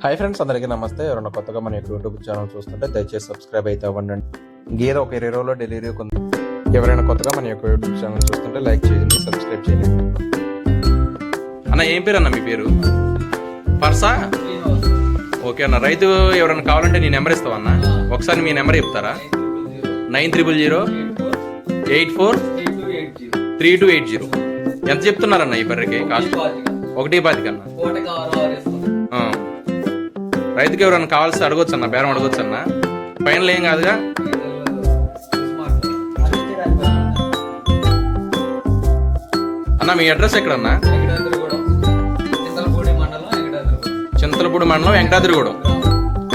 Hi friends, అందరికీ నమస్తే. ఎవరైనా కొత్తగా మన యూట్యూబ్ ఛానల్ చూస్తుంటే దయచేసి సబ్స్క్రైబ్ అయితే అవ్వండి. గేదె ఒక 20 రోజుల్లో డెలివరీ ఉంది. ఎవరైనా కొత్తగా మన యొక్క యూట్యూబ్ ఛానల్ చూస్తుంటే లైక్ చేయండి, సబ్స్క్రైబ్ చేయండి. అన్న ఏం పేరు అన్న మీ పేరు? పర్సా? ఓకే అన్న. రైతు ఎవరైనా కావాలంటే నీ నెంబర్ ఇస్తావా అన్న? ఒకసారి మీ నెంబర్ చెప్తారా? 9000843280. ఎంత చెప్తున్నారన్న ఈ బర్రెకి కాస్ట్? 1.25 కన్నా. రైతుకి ఎవరైనా కావాల్సి అడగొచ్చు అన్న, బేరం అడగొచ్చు అన్న. ఫైనల్ ఏం కాదుగా. అన్న మీ అడ్రస్ ఎక్కడన్నా? చింతలపూడి మండలం, వెంకటాద్రిగూడెం.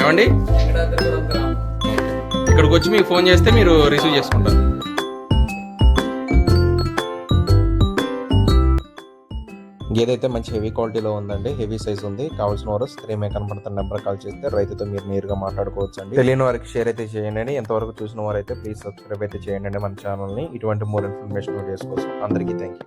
ఏమండి, ఇక్కడికి వచ్చి మీకు ఫోన్ చేస్తే మీరు రిసీవ్ చేసుకుంటారు. గేదె అయితే మంచి హెవీ క్వాలిటీలో ఉందండి, హెవీ సైజ్ ఉంది. కావాల్సిన వారు స్క్రీన్ మీద కనబడుతున్న నెంబర్ కాల్ చేస్తే రైతుతో మీరు నేరుగా మాట్లాడుకోవచ్చు అండి. తెలియని వారికి షేర్ అయితే చేయండి. ఎంతవరకు చూసిన వారు అయితే ప్లీజ్ సబ్స్క్రైబ్ అయితే చేయండి మన ఛానల్ని. ఇటువంటి మోర్ ఇన్ఫర్మేషన్ వీడియోస్ కోసం అందరికీ థ్యాంక్ యూ.